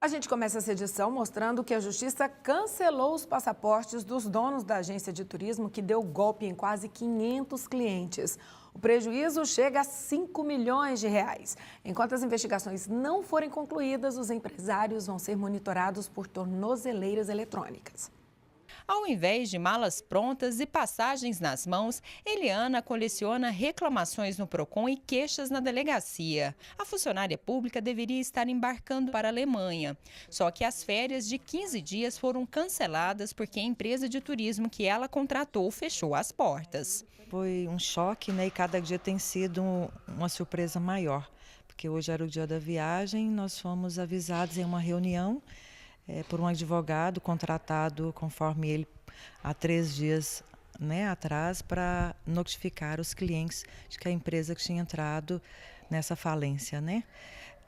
A gente começa essa edição mostrando que a Justiça cancelou os passaportes dos donos da agência de turismo que deu golpe em quase 500 clientes. O prejuízo chega a 5 milhões de reais. Enquanto as investigações não forem concluídas, os empresários vão ser monitorados por tornozeleiras eletrônicas. Ao invés de malas prontas e passagens nas mãos, Eliana coleciona reclamações no Procon e queixas na delegacia. A funcionária pública deveria estar embarcando para a Alemanha. Só que as férias de 15 dias foram canceladas porque a empresa de turismo que ela contratou fechou as portas. Foi um choque, né? E cada dia tem sido uma surpresa maior. Porque hoje era o dia da viagem, nós fomos avisados em uma reunião por um advogado contratado, conforme ele, há 3 dias atrás, para notificar os clientes de que a empresa tinha entrado nessa falência, né?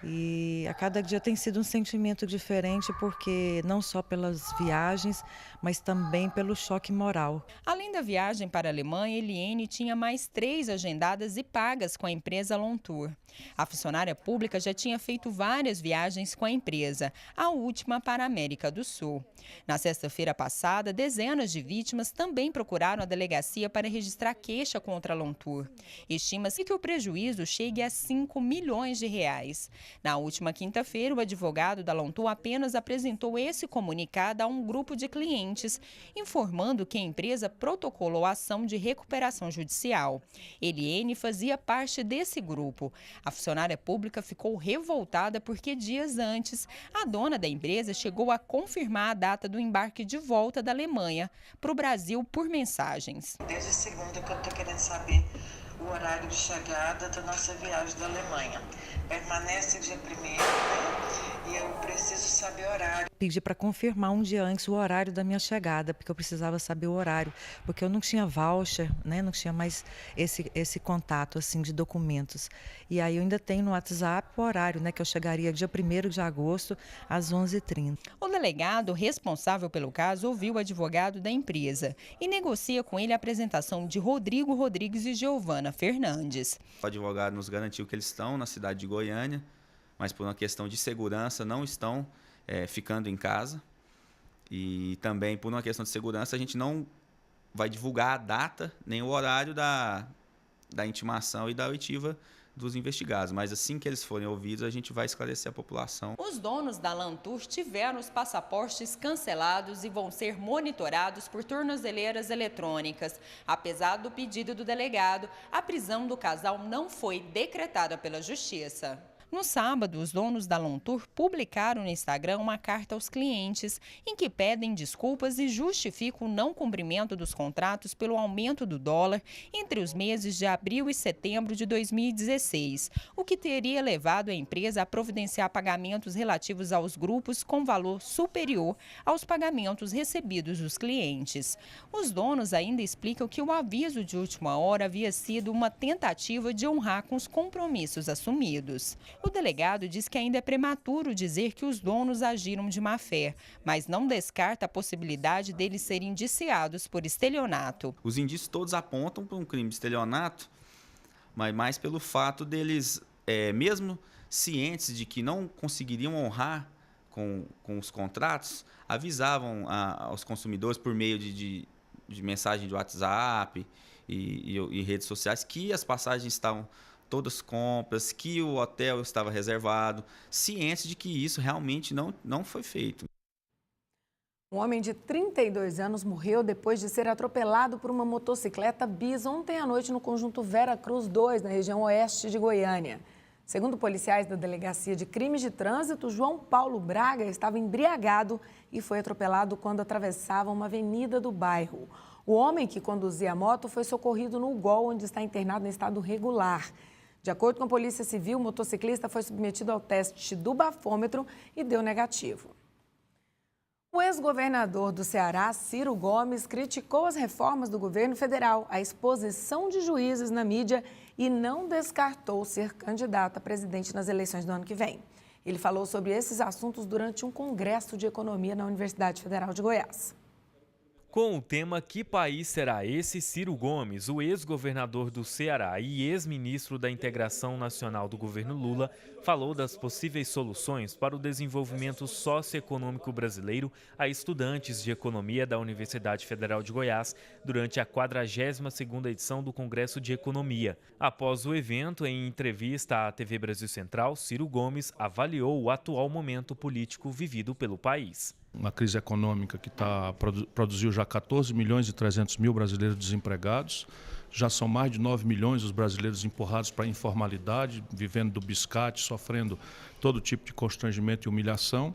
E a cada dia tem sido um sentimento diferente, porque não só pelas viagens, mas também pelo choque moral. Além da viagem para a Alemanha, Eliane tinha mais 3 agendadas e pagas com a empresa Lontour. A funcionária pública já tinha feito várias viagens com a empresa, a última para a América do Sul. Na sexta-feira passada, dezenas de vítimas também procuraram a delegacia para registrar queixa contra a Lontour. Estima-se que o prejuízo chegue a 5 milhões de reais. Na última quinta-feira, o advogado da Lontour apenas apresentou esse comunicado a um grupo de clientes, informando que a empresa protocolou ação de recuperação judicial. Eliane fazia parte desse grupo. A funcionária pública ficou revoltada porque dias antes, a dona da empresa chegou a confirmar a data do embarque de volta da Alemanha para o Brasil por mensagens. Desde segunda que eu estou querendo saber o horário de chegada da nossa viagem da Alemanha. Permanece dia 1º, né? E eu preciso saber o horário. Pedi para confirmar um dia antes o horário da minha chegada, porque eu precisava saber o horário, porque eu não tinha voucher, né? Não tinha mais esse contato assim de documentos. E aí eu ainda tenho no WhatsApp o horário, né? Que eu chegaria dia 1º de agosto às 11h30. O delegado responsável pelo caso ouviu o advogado da empresa e negocia com ele a apresentação de Rodrigo Rodrigues e Giovana Fernandes. O advogado nos garantiu que eles estão na cidade de Goiânia, mas por uma questão de segurança não estão ficando em casa. E também por uma questão de segurança a gente não vai divulgar a data nem o horário da intimação e da oitiva dos investigados. Mas assim que eles forem ouvidos, a gente vai esclarecer a população. Os donos da Lontour tiveram os passaportes cancelados e vão ser monitorados por tornozeleiras eletrônicas. Apesar do pedido do delegado, a prisão do casal não foi decretada pela Justiça. No sábado, os donos da Lontour publicaram no Instagram uma carta aos clientes em que pedem desculpas e justificam o não cumprimento dos contratos pelo aumento do dólar entre os meses de abril e setembro de 2016, o que teria levado a empresa a providenciar pagamentos relativos aos grupos com valor superior aos pagamentos recebidos dos clientes. Os donos ainda explicam que o aviso de última hora havia sido uma tentativa de honrar com os compromissos assumidos. O delegado diz que ainda é prematuro dizer que os donos agiram de má fé, mas não descarta a possibilidade deles serem indiciados por estelionato. Os indícios todos apontam para um crime de estelionato, mas mais pelo fato deles, mesmo cientes de que não conseguiriam honrar com os contratos, avisavam aos consumidores por meio de mensagem de WhatsApp e redes sociais que as passagens estavam todas compras, que o hotel estava reservado, cientes de que isso realmente não foi feito. Um homem de 32 anos morreu depois de ser atropelado por uma motocicleta bis ontem à noite no conjunto Vera Cruz 2, na região oeste de Goiânia. Segundo policiais da Delegacia de Crimes de Trânsito, João Paulo Braga estava embriagado e foi atropelado quando atravessava uma avenida do bairro. O homem que conduzia a moto foi socorrido no UGOL, onde está internado em estado regular. De acordo com a Polícia Civil, o motociclista foi submetido ao teste do bafômetro e deu negativo. O ex-governador do Ceará, Ciro Gomes, criticou as reformas do governo federal, a exposição de juízes na mídia e não descartou ser candidato a presidente nas eleições do ano que vem. Ele falou sobre esses assuntos durante um congresso de economia na Universidade Federal de Goiás. Com o tema Que País Será Esse?, Ciro Gomes, o ex-governador do Ceará e ex-ministro da Integração Nacional do governo Lula, falou das possíveis soluções para o desenvolvimento socioeconômico brasileiro a estudantes de economia da Universidade Federal de Goiás durante a 42ª edição do Congresso de Economia. Após o evento, em entrevista à TV Brasil Central, Ciro Gomes avaliou o atual momento político vivido pelo país. Uma crise econômica que produziu já 14 milhões e 300 mil brasileiros desempregados. Já são mais de 9 milhões os brasileiros empurrados para a informalidade, vivendo do biscate, sofrendo todo tipo de constrangimento e humilhação.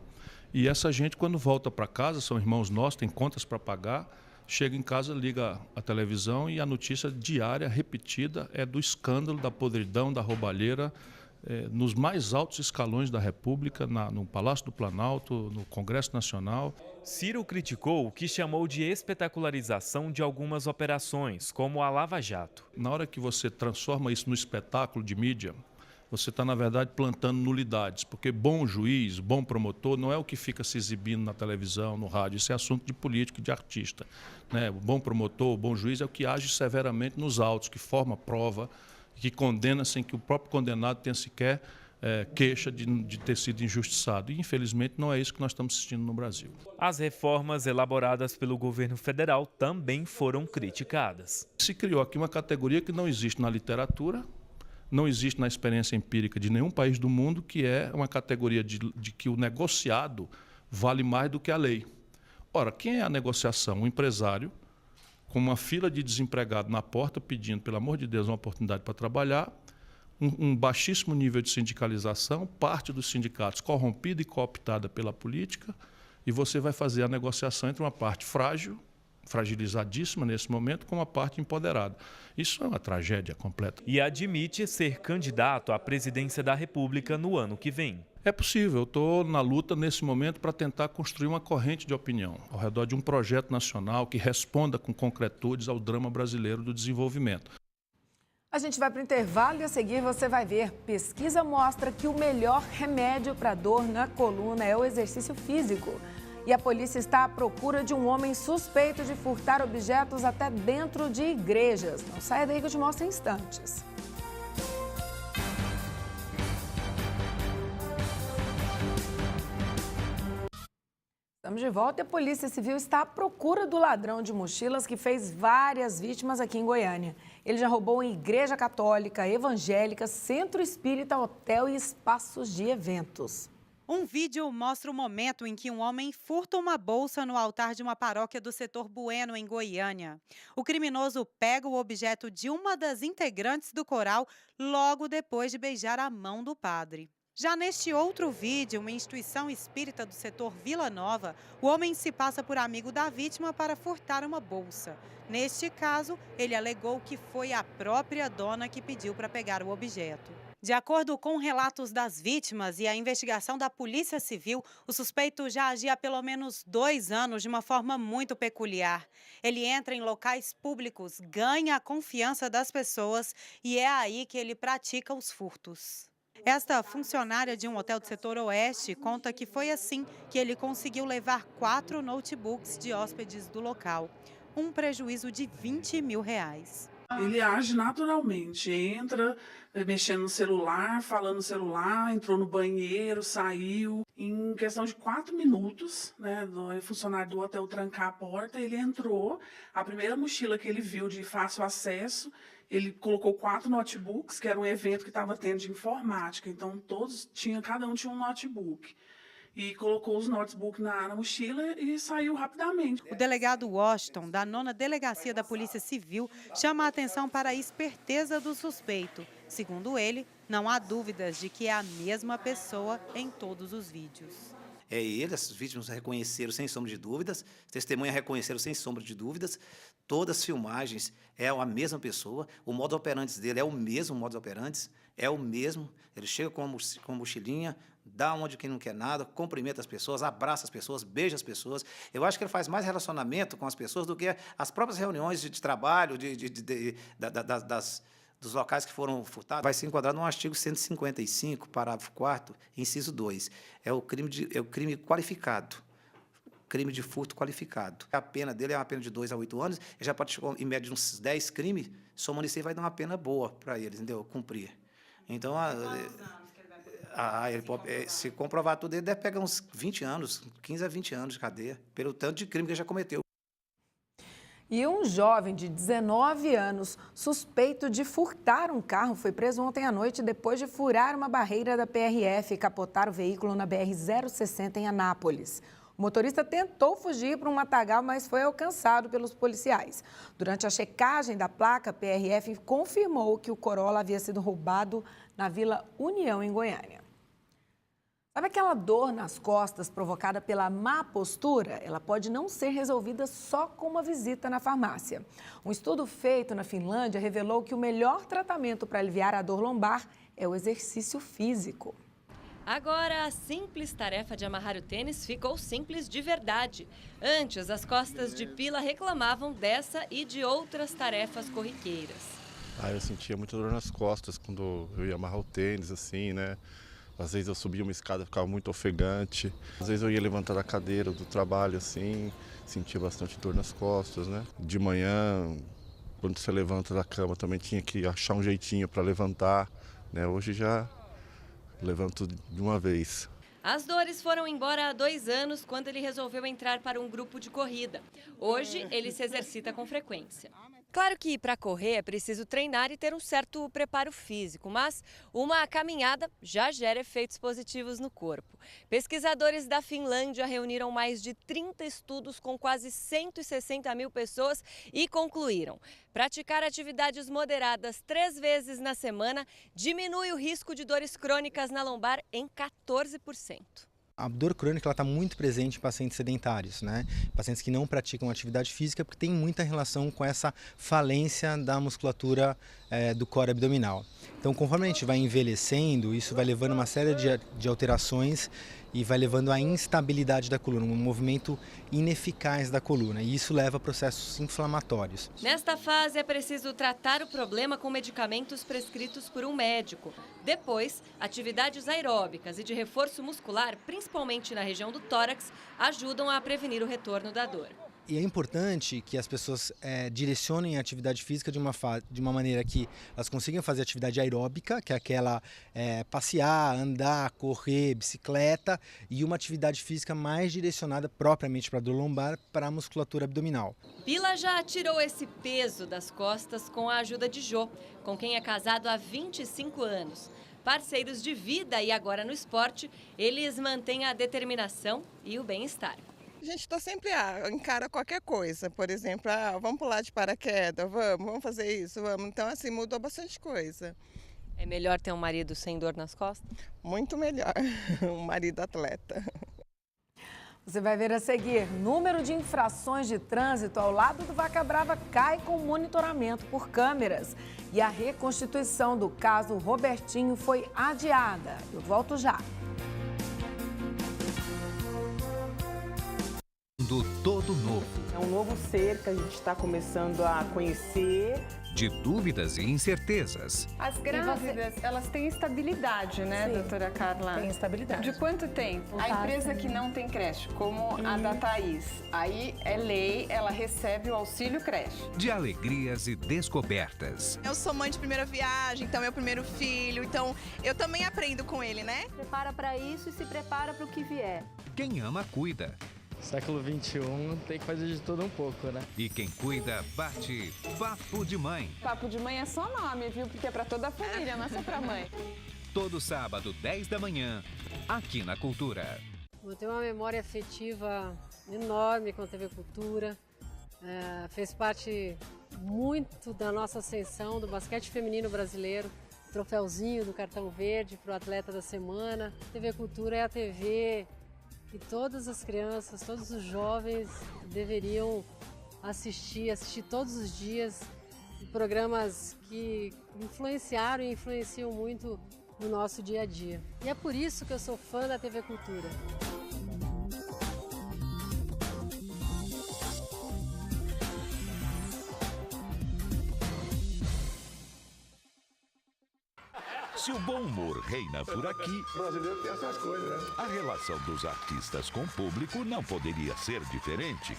E essa gente, quando volta para casa, são irmãos nossos, tem contas para pagar, chega em casa, liga a televisão e a notícia diária, repetida, é do escândalo, da podridão, da roubalheira, nos mais altos escalões da República, no Palácio do Planalto, no Congresso Nacional. Ciro criticou o que chamou de espetacularização de algumas operações, como a Lava Jato. Na hora que você transforma isso no espetáculo de mídia, você está, na verdade, plantando nulidades, porque bom juiz, bom promotor, não é o que fica se exibindo na televisão, no rádio, isso é assunto de político e de artista, né? O bom promotor, o bom juiz é o que age severamente nos autos, que forma prova, que condena sem que o próprio condenado tenha sequer queixa de ter sido injustiçado. E, infelizmente, não é isso que nós estamos assistindo no Brasil. As reformas elaboradas pelo governo federal também foram criticadas. Se criou aqui uma categoria que não existe na literatura, não existe na experiência empírica de nenhum país do mundo, que é uma categoria de que o negociado vale mais do que a lei. Ora, quem é a negociação? O empresário, com uma fila de desempregado na porta, pedindo, pelo amor de Deus, uma oportunidade para trabalhar, um baixíssimo nível de sindicalização, parte dos sindicatos corrompida e cooptada pela política, e você vai fazer a negociação entre uma parte frágil, fragilizadíssima nesse momento, com uma parte empoderada. Isso é uma tragédia completa. E admite ser candidato à presidência da República no ano que vem. É possível, eu estou na luta nesse momento para tentar construir uma corrente de opinião ao redor de um projeto nacional que responda com concretudes ao drama brasileiro do desenvolvimento. A gente vai para o intervalo e a seguir você vai ver. Pesquisa mostra que o melhor remédio para dor na coluna é o exercício físico. E a polícia está à procura de um homem suspeito de furtar objetos até dentro de igrejas. Não saia daí que eu te mostro em instantes. Estamos de volta e a Polícia Civil está à procura do ladrão de mochilas que fez várias vítimas aqui em Goiânia. Ele já roubou em igreja católica, evangélica, centro espírita, hotel e espaços de eventos. Um vídeo mostra o momento em que um homem furta uma bolsa no altar de uma paróquia do setor Bueno, em Goiânia. O criminoso pega o objeto de uma das integrantes do coral logo depois de beijar a mão do padre. Já neste outro vídeo, uma instituição espírita do setor Vila Nova, o homem se passa por amigo da vítima para furtar uma bolsa. Neste caso, ele alegou que foi a própria dona que pediu para pegar o objeto. De acordo com relatos das vítimas e a investigação da Polícia Civil, o suspeito já agia há pelo menos 2 anos de uma forma muito peculiar. Ele entra em locais públicos, ganha a confiança das pessoas e é aí que ele pratica os furtos. Esta funcionária de um hotel do setor oeste conta que foi assim que ele conseguiu levar 4 notebooks de hóspedes do local. Um prejuízo de R$20 mil. Ele age naturalmente, entra mexendo no celular, falando no celular, entrou no banheiro, saiu. Em questão de 4 minutos, né, o funcionário do hotel trancar a porta, ele entrou. A primeira mochila que ele viu de fácil acesso, ele colocou 4 notebooks, que era um evento que estava tendo de informática. Então, cada um tinha um notebook. E colocou os notebooks na mochila e saiu rapidamente. O delegado Washington, da 9ª Delegacia da Polícia Civil, chama a atenção para a esperteza do suspeito. Segundo ele, não há dúvidas de que é a mesma pessoa em todos os vídeos. É ele, as vítimas reconheceram sem sombra de dúvidas, testemunhas reconheceram sem sombra de dúvidas, todas as filmagens é a mesma pessoa, o modus operandi dele é o mesmo modus operandi, é o mesmo, ele chega com a mochilinha, dá onde quem não quer nada, cumprimenta as pessoas, abraça as pessoas, beija as pessoas. Eu acho que ele faz mais relacionamento com as pessoas do que as próprias reuniões de trabalho, dos locais que foram furtados. Vai ser enquadrado no artigo 155, parágrafo 4º, inciso 2. É o crime qualificado. crime de furto qualificado. A pena dele é uma pena de 2 a 8 anos, ele já pode, em média, de uns 10 crimes, somando isso aí vai dar uma pena boa para ele, entendeu? Cumprir. Então, ele pode, se comprovar tudo, ele deve pegar uns 20 anos, 15 a 20 anos de cadeia, pelo tanto de crime que ele já cometeu. E um jovem de 19 anos, suspeito de furtar um carro, foi preso ontem à noite depois de furar uma barreira da PRF e capotar o veículo na BR-060 em Anápolis. O motorista tentou fugir para um matagal, mas foi alcançado pelos policiais. Durante a checagem da placa, a PRF confirmou que o Corolla havia sido roubado na Vila União, em Goiânia. Sabe aquela dor nas costas provocada pela má postura? Ela pode não ser resolvida só com uma visita na farmácia. Um estudo feito na Finlândia revelou que o melhor tratamento para aliviar a dor lombar é o exercício físico. Agora, a simples tarefa de amarrar o tênis ficou simples de verdade. Antes, as costas de Pila reclamavam dessa e de outras tarefas corriqueiras. Eu sentia muita dor nas costas quando eu ia amarrar o tênis, assim, né? Às vezes eu subia uma escada, ficava muito ofegante. Às vezes eu ia levantar da cadeira do trabalho, assim, sentia bastante dor nas costas, né? De manhã, quando você levanta da cama, também tinha que achar um jeitinho para levantar, né? Hoje já levanto de uma vez. As dores foram embora há 2 anos, quando ele resolveu entrar para um grupo de corrida. Hoje, ele se exercita com frequência. Claro que para correr é preciso treinar e ter um certo preparo físico, mas uma caminhada já gera efeitos positivos no corpo. Pesquisadores da Finlândia reuniram mais de 30 estudos com quase 160 mil pessoas e concluíram: praticar atividades moderadas 3 vezes na semana diminui o risco de dores crônicas na lombar em 14%. A dor crônica está muito presente em pacientes sedentários, né? Pacientes que não praticam atividade física, porque tem muita relação com essa falência da musculatura do core abdominal. Então, conforme a gente vai envelhecendo, isso vai levando uma série de alterações e vai levando à instabilidade da coluna, um movimento ineficaz da coluna, e isso leva a processos inflamatórios. Nesta fase é preciso tratar o problema com medicamentos prescritos por um médico. Depois, atividades aeróbicas e de reforço muscular, principalmente na região do tórax, ajudam a prevenir o retorno da dor. E é importante que as pessoas direcionem a atividade física de uma maneira que elas consigam fazer atividade aeróbica, que é aquela passear, andar, correr, bicicleta, e uma atividade física mais direcionada propriamente para a dor lombar, para a musculatura abdominal. Pila já tirou esse peso das costas com a ajuda de Jô, com quem é casado há 25 anos. Parceiros de vida e agora no esporte, eles mantêm a determinação e o bem-estar. A gente está sempre, encara qualquer coisa, por exemplo, vamos pular de paraquedas, vamos fazer isso, vamos. Então, assim, mudou bastante coisa. É melhor ter um marido sem dor nas costas? Muito melhor, um marido atleta. Você vai ver a seguir: número de infrações de trânsito ao lado do Vaca Brava cai com monitoramento por câmeras. E a reconstituição do caso Robertinho foi adiada. Eu volto já. Todo novo. É um novo ser que a gente está começando a conhecer. De dúvidas e incertezas. As grávidas, elas têm estabilidade, né, Sim, doutora Carla? Tem estabilidade. De quanto tempo? A empresa que não tem creche, como a da Thaís, aí é lei, ela recebe o auxílio creche. De alegrias e descobertas. Eu sou mãe de primeira viagem, então é meu primeiro filho, então eu também aprendo com ele, né? Prepara para isso e se prepara para o que vier. Quem ama, cuida. Século XXI tem que fazer de tudo um pouco, né? E quem cuida, bate Papo de Mãe. Papo de Mãe é só nome, viu? Porque é pra toda a família, não é só pra mãe. Todo sábado, 10 da manhã, aqui na Cultura. Eu tenho uma memória afetiva enorme com a TV Cultura. Fez parte muito da nossa ascensão do basquete feminino brasileiro. Troféuzinho do Cartão Verde para o Atleta da Semana. TV Cultura é a TV que todas as crianças, todos os jovens deveriam assistir todos os dias, programas que influenciaram e influenciam muito no nosso dia a dia. E é por isso que eu sou fã da TV Cultura. Se o bom humor reina por aqui, O brasileiro tem essas coisas, né? a relação dos artistas com o público não poderia ser diferente.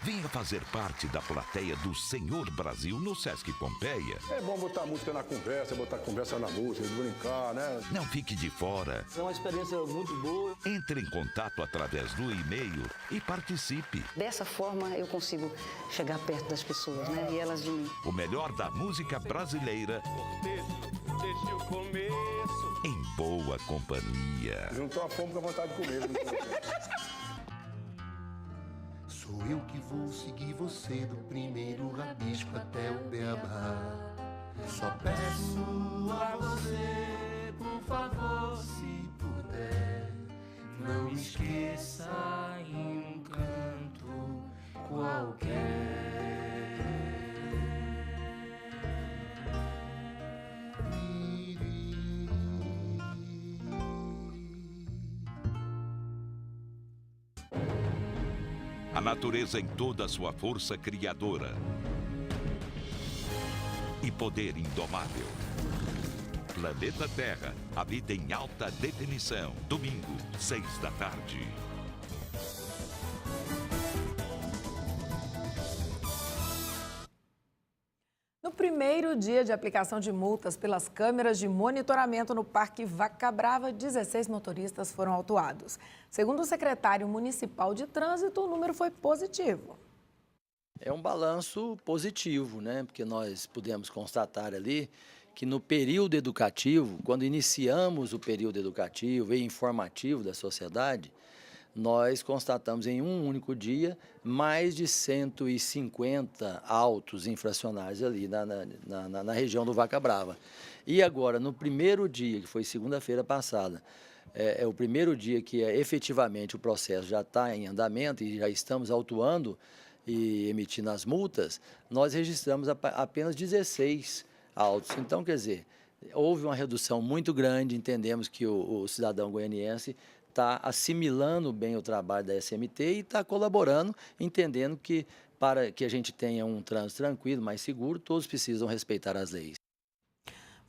Venha fazer parte da plateia do Senhor Brasil no Sesc Pompeia. É bom botar música na conversa, botar conversa na música, brincar, né? Não fique de fora. É uma experiência muito boa. Entre em contato através do e-mail e participe. Dessa forma eu consigo chegar perto das pessoas, né? E elas de mim. O melhor da música brasileira Desde o começo. em boa companhia. Juntou a fome com a vontade de comer. Sou eu que vou seguir você do primeiro rabisco até o beabá. Só peço a você, por favor, se puder, não esqueça em um canto qualquer. A natureza em toda a sua força criadora e poder indomável. Planeta Terra, a vida em alta definição. Domingo, 18h. No primeiro dia de aplicação de multas pelas câmeras de monitoramento no Parque Vaca Brava, 16 motoristas foram autuados. Segundo o secretário municipal de trânsito, o número foi positivo. É um balanço positivo, né? Porque nós pudemos constatar ali que no período educativo, quando iniciamos o período educativo e informativo da sociedade, nós constatamos em um único dia mais de 150 autos infracionários ali na região do Vaca Brava. E agora, no primeiro dia, que foi segunda-feira passada, é o primeiro dia que efetivamente o processo já está em andamento e já estamos autuando e emitindo as multas, nós registramos apenas 16 autos. Então, quer dizer, houve uma redução muito grande, entendemos que o cidadão goianiense está assimilando bem o trabalho da SMT e está colaborando, entendendo que para que a gente tenha um trânsito tranquilo, mais seguro, todos precisam respeitar as leis.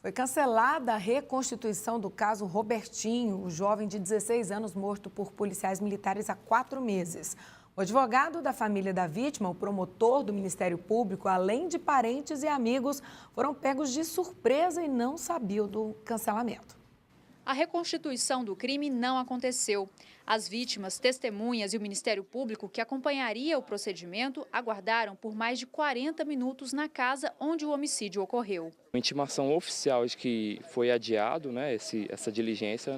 Foi cancelada a reconstituição do caso Robertinho, o jovem de 16 anos morto por policiais militares há 4 meses. O advogado da família da vítima, o promotor do Ministério Público, além de parentes e amigos, foram pegos de surpresa e não sabiam do cancelamento. A reconstituição do crime não aconteceu. As vítimas, testemunhas e o Ministério Público, que acompanharia o procedimento, aguardaram por mais de 40 minutos na casa onde o homicídio ocorreu. A intimação oficial de que foi adiado, né, essa diligência,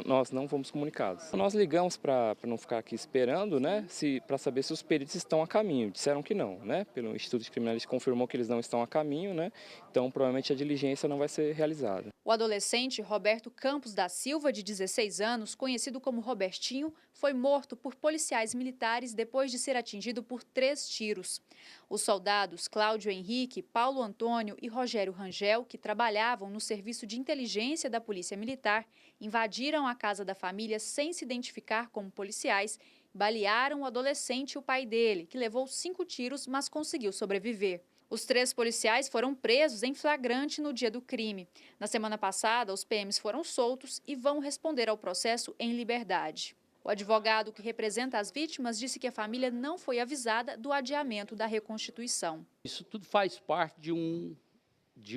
nós não fomos comunicados. Nós ligamos para não ficar aqui esperando, né, para saber se os peritos estão a caminho. Disseram que não, né? Pelo Instituto de Criminalística confirmou que eles não estão a caminho, né? Então provavelmente a diligência não vai ser realizada. O adolescente Roberto Campos da Silva, de 16 anos, conhecido como Robertinho, foi morto por policiais militares depois de ser atingido por 3 tiros. Os soldados Cláudio Henrique, Paulo Antônio e Rogério Rangel, que trabalhavam no serviço de inteligência da Polícia Militar, invadiram a casa da família sem se identificar como policiais, balearam o adolescente e o pai dele, que levou 5 tiros, mas conseguiu sobreviver. Os 3 policiais foram presos em flagrante no dia do crime. Na semana passada, os PMs foram soltos e vão responder ao processo em liberdade. O advogado que representa as vítimas disse que a família não foi avisada do adiamento da reconstituição. Isso tudo faz parte de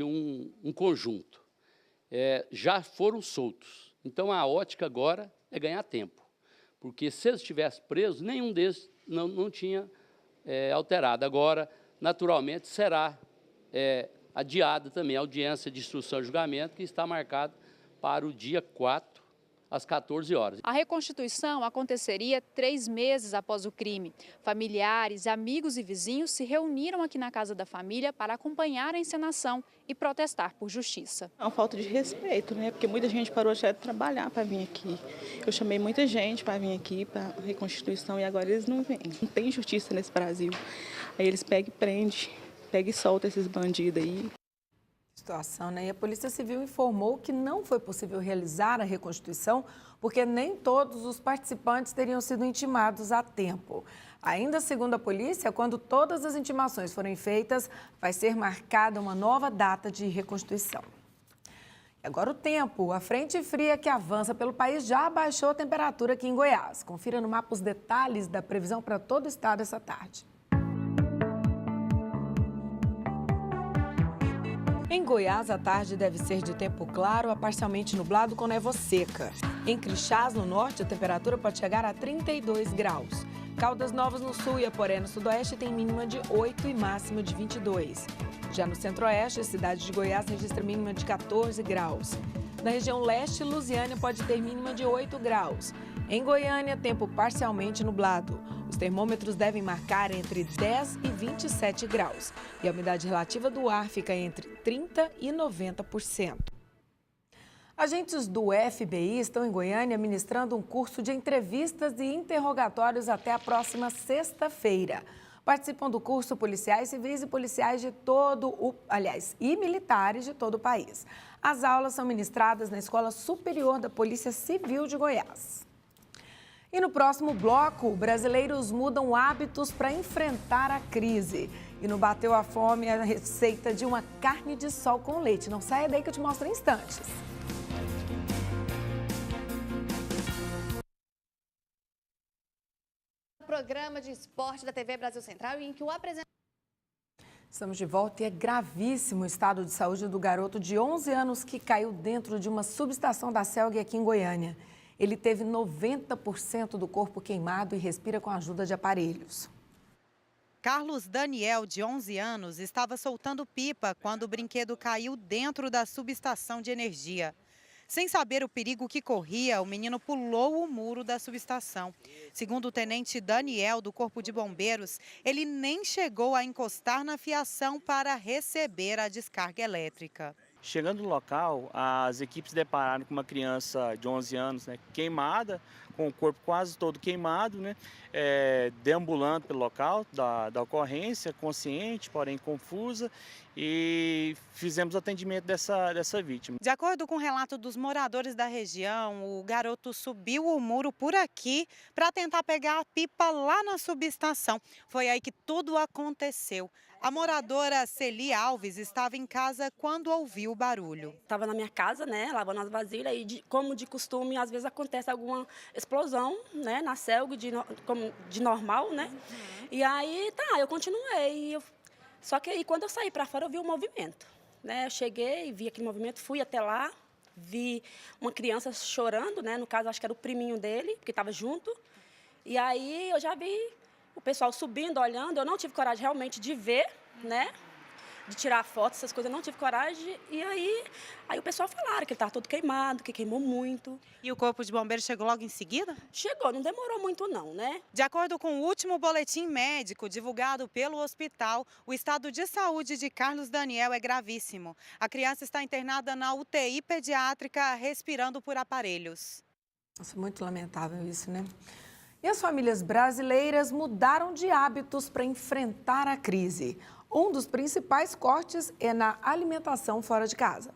um conjunto. Já foram soltos. Então, a ótica agora é ganhar tempo. Porque se eles estivessem presos, nenhum deles não tinha alterado. Agora, naturalmente, será adiada também a audiência de instrução e julgamento, que está marcada para o dia 4, às 14 horas. A reconstituição aconteceria 3 meses após o crime. Familiares, amigos e vizinhos se reuniram aqui na casa da família para acompanhar a encenação e protestar por justiça. É uma falta de respeito, né? Porque muita gente parou de trabalhar para vir aqui. Eu chamei muita gente para vir aqui para a reconstituição e agora eles não vêm. Não tem justiça nesse Brasil. Aí eles pegam e prendem, pegam e soltam esses bandidos aí. Situação, né? E a Polícia Civil informou que não foi possível realizar a reconstituição porque nem todos os participantes teriam sido intimados a tempo. Ainda segundo a polícia, quando todas as intimações forem feitas, vai ser marcada uma nova data de reconstituição. Agora o tempo. A frente fria que avança pelo país já abaixou a temperatura aqui em Goiás. Confira no mapa os detalhes da previsão para todo o estado essa tarde. Em Goiás, a tarde deve ser de tempo claro a parcialmente nublado com névoa seca. Em Crixás, no norte, a temperatura pode chegar a 32 graus. Caldas Novas no sul e Aporé no sudoeste tem mínima de 8 e máxima de 22. Já no centro-oeste, a cidade de Goiás registra mínima de 14 graus. Na região leste, Lusiânia pode ter mínima de 8 graus. Em Goiânia, tempo parcialmente nublado. Os termômetros devem marcar entre 10 e 27 graus. E a umidade relativa do ar fica entre 30% e 90%. Agentes do FBI estão em Goiânia ministrando um curso de entrevistas e interrogatórios até a próxima sexta-feira. Participam do curso policiais civis e policiais de e militares de todo o país. As aulas são ministradas na Escola Superior da Polícia Civil de Goiás. E no próximo bloco, brasileiros mudam hábitos para enfrentar a crise. E no Bateu a Fome, a receita de uma carne de sol com leite. Não saia daí que eu te mostro em instantes. Programa de esporte da TV Brasil Central, em que o apresentador... Estamos de volta e é gravíssimo o estado de saúde do garoto de 11 anos que caiu dentro de uma subestação da CELG aqui em Goiânia. Ele teve 90% do corpo queimado e respira com a ajuda de aparelhos. Carlos Daniel, de 11 anos, estava soltando pipa quando o brinquedo caiu dentro da subestação de energia. Sem saber o perigo que corria, o menino pulou o muro da subestação. Segundo o tenente Daniel, do Corpo de Bombeiros, ele nem chegou a encostar na fiação para receber a descarga elétrica. Chegando no local, as equipes depararam com uma criança de 11 anos, queimada, com o corpo quase todo queimado, deambulando pelo local da ocorrência, consciente, porém confusa, e fizemos o atendimento dessa vítima. De acordo com o relato dos moradores da região, o garoto subiu o muro por aqui para tentar pegar a pipa lá na subestação. Foi aí que tudo aconteceu. A moradora Celi Alves estava em casa quando ouviu o barulho. Estava na minha casa, lavando as vasilhas e, como de costume, às vezes acontece alguma explosão, na CELG de normal, E aí, eu continuei. Só que aí, quando eu saí para fora, eu vi o movimento, Eu cheguei, vi aquele movimento, fui até lá, vi uma criança chorando, No caso, acho que era o priminho dele, que estava junto. E aí, eu já vi o pessoal subindo, olhando. Eu não tive coragem realmente de ver, de tirar foto, essas coisas, eu não tive coragem. E aí o pessoal falaram que ele estava todo queimado, que queimou muito. E o Corpo de Bombeiros chegou logo em seguida? Chegou, não demorou muito não, De acordo com o último boletim médico divulgado pelo hospital, o estado de saúde de Carlos Daniel é gravíssimo. A criança está internada na UTI pediátrica, respirando por aparelhos. Nossa, muito lamentável isso, E as famílias brasileiras mudaram de hábitos para enfrentar a crise. Um dos principais cortes é na alimentação fora de casa.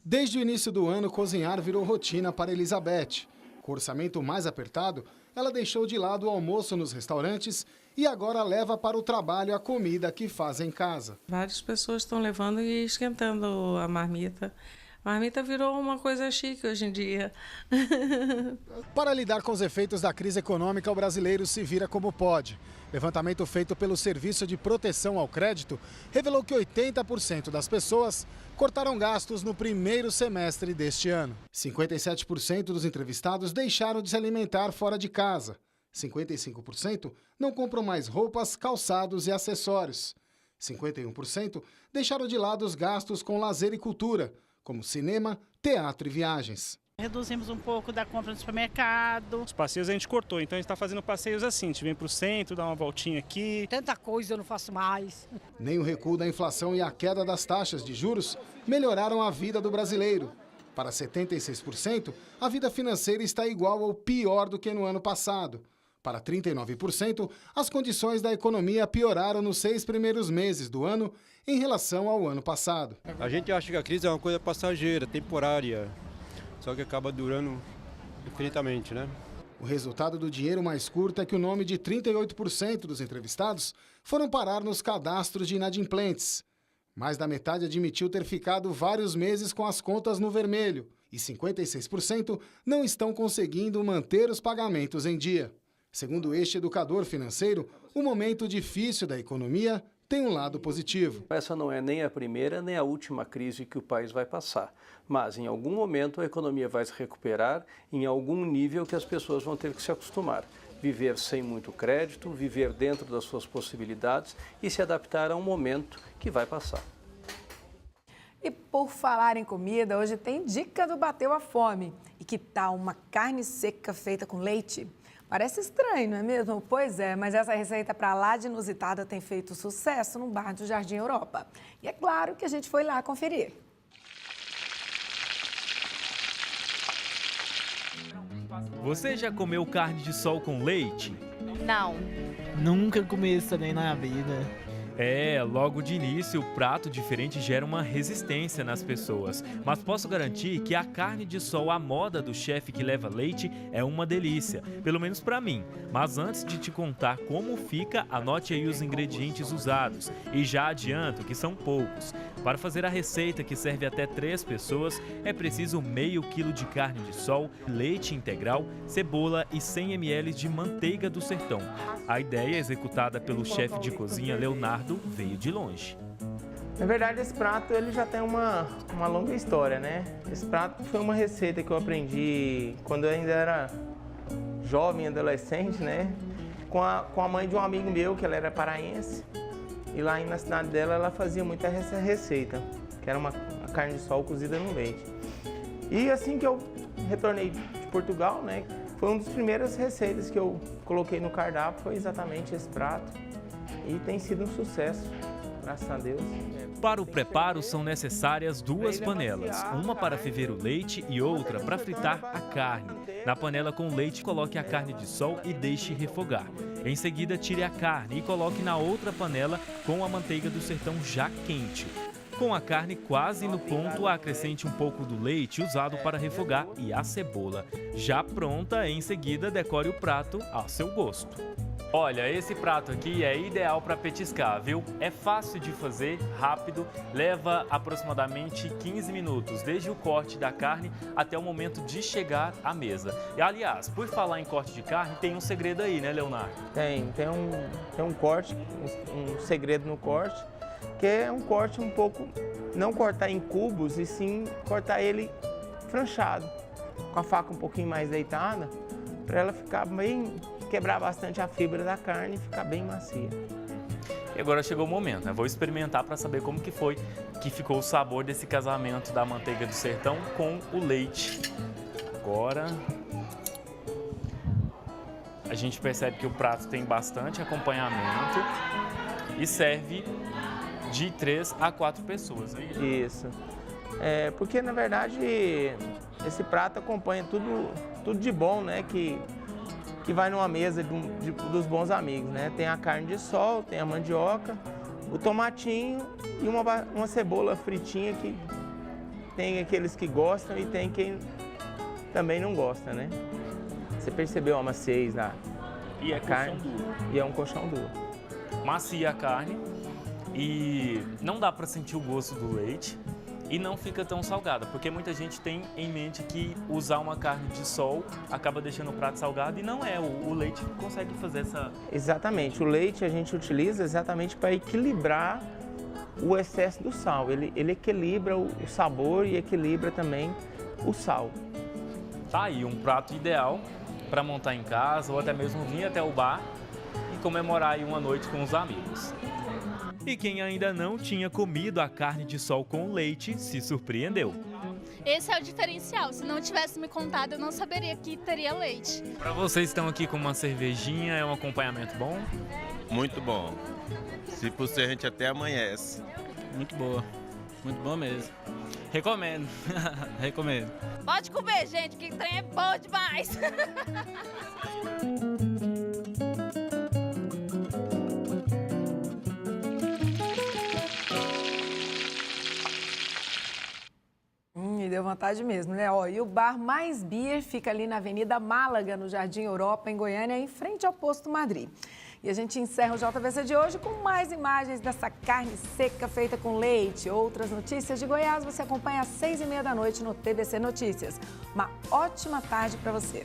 Desde o início do ano, cozinhar virou rotina para Elizabeth. Com o orçamento mais apertado, ela deixou de lado o almoço nos restaurantes e agora leva para o trabalho a comida que faz em casa. Várias pessoas estão levando e esquentando a marmita. A marmita virou uma coisa chique hoje em dia. Para lidar com os efeitos da crise econômica, o brasileiro se vira como pode. Levantamento feito pelo Serviço de Proteção ao Crédito revelou que 80% das pessoas cortaram gastos no primeiro semestre deste ano. 57% dos entrevistados deixaram de se alimentar fora de casa. 55% não compram mais roupas, calçados e acessórios. 51% deixaram de lado os gastos com lazer e cultura, como cinema, teatro e viagens. Reduzimos um pouco da compra no supermercado. Os passeios a gente cortou, então a gente está fazendo passeios assim, a gente vem para o centro, dá uma voltinha aqui. Tanta coisa eu não faço mais. Nem o recuo da inflação e a queda das taxas de juros melhoraram a vida do brasileiro. Para 76%, a vida financeira está igual ou pior do que no ano passado. Para 39%, as condições da economia pioraram nos 6 primeiros meses do ano em relação ao ano passado. A gente acha que a crise é uma coisa passageira, temporária, só que acaba durando infinitamente, O resultado do dinheiro mais curto é que o nome de 38% dos entrevistados foram parar nos cadastros de inadimplentes. Mais da metade admitiu ter ficado vários meses com as contas no vermelho e 56% não estão conseguindo manter os pagamentos em dia. Segundo este educador financeiro, o momento difícil da economia tem um lado positivo. Essa não é nem a primeira nem a última crise que o país vai passar, mas em algum momento a economia vai se recuperar em algum nível que as pessoas vão ter que se acostumar. Viver sem muito crédito, viver dentro das suas possibilidades e se adaptar a um momento que vai passar. E por falar em comida, hoje tem dica do Bateu a Fome. E que tal uma carne seca feita com leite? Parece estranho, não é mesmo? Pois é, mas essa receita para lá de inusitada tem feito sucesso no bar do Jardim Europa. E é claro que a gente foi lá conferir. Você já comeu carne de sol com leite? Não. Nunca comi isso também na vida. Logo de início, o prato diferente gera uma resistência nas pessoas. Mas posso garantir que a carne de sol à moda do chefe que leva leite é uma delícia, pelo menos para mim. Mas antes de te contar como fica, anote aí os ingredientes usados. E já adianto que são poucos. Para fazer a receita, que serve até 3 pessoas, é preciso meio quilo de carne de sol, leite integral, cebola e 100 ml de manteiga do sertão. A ideia, executada pelo chefe de cozinha Leonardo, veio de longe. Na verdade, esse prato ele já tem uma longa história, né? Esse prato foi uma receita que eu aprendi quando eu ainda era jovem, adolescente, né? Com a mãe de um amigo meu, que ela era paraense. E lá na cidade dela, ela fazia muito essa receita, que era uma carne de sol cozida no leite. E assim que eu retornei de Portugal, né? Foi uma das primeiras receitas que eu coloquei no cardápio, foi exatamente esse prato. E tem sido um sucesso, graças a Deus. Para o preparo são necessárias 2 panelas, uma para ferver o leite e outra para fritar a carne. Na panela com leite, coloque a carne de sol e deixe refogar. Em seguida, tire a carne e coloque na outra panela com a manteiga do sertão já quente. Com a carne quase no ponto, acrescente um pouco do leite usado para refogar e a cebola. Já pronta, em seguida, decore o prato ao seu gosto. Olha, esse prato aqui é ideal para petiscar, viu? É fácil de fazer, rápido, leva aproximadamente 15 minutos, desde o corte da carne até o momento de chegar à mesa. E, aliás, por falar em corte de carne, tem um segredo aí, né, Leonardo? Tem um corte, um segredo no corte, que é um corte um pouco, não cortar em cubos, e sim cortar ele franchado, com a faca um pouquinho mais deitada, para ela ficar bem... quebrar bastante a fibra da carne e ficar bem macia. E agora chegou o momento, né? Vou experimentar para saber como que foi que ficou o sabor desse casamento da manteiga do sertão com o leite. Agora a gente percebe que o prato tem bastante acompanhamento e serve de 3 a 4 pessoas. Isso. Porque na verdade esse prato acompanha tudo de bom, né? Que vai numa mesa dos bons amigos, né? Tem a carne de sol, tem a mandioca, o tomatinho e uma cebola fritinha, que tem aqueles que gostam e tem quem também não gosta, né? Você percebeu a maciez da carne? Colchão duro. E é um colchão duro. Macia a carne e não dá para sentir o gosto do leite. E não fica tão salgada, porque muita gente tem em mente que usar uma carne de sol acaba deixando o prato salgado, e não é, o leite consegue fazer essa... Exatamente, o leite a gente utiliza exatamente para equilibrar o excesso do sal, ele equilibra o sabor e equilibra também o sal. Tá aí, um prato ideal para montar em casa ou até mesmo vir até o bar e comemorar aí uma noite com os amigos. E quem ainda não tinha comido a carne de sol com leite se surpreendeu. Esse é o diferencial. Se não tivesse me contado, eu não saberia que teria leite. Para vocês estão aqui com uma cervejinha, é um acompanhamento bom? Muito bom. Se possível, a gente até amanhece. Muito boa. Muito bom mesmo. Recomendo. Recomendo. Pode comer, gente, que trem é bom demais. deu vontade mesmo, né? Ó, e o bar Mais Beer fica ali na Avenida Málaga, no Jardim Europa, em Goiânia, em frente ao Posto Madrid. E a gente encerra o JVC de hoje com mais imagens dessa carne seca feita com leite. Outras notícias de Goiás você acompanha às 6h30 da noite no TVC Notícias. Uma ótima tarde para você.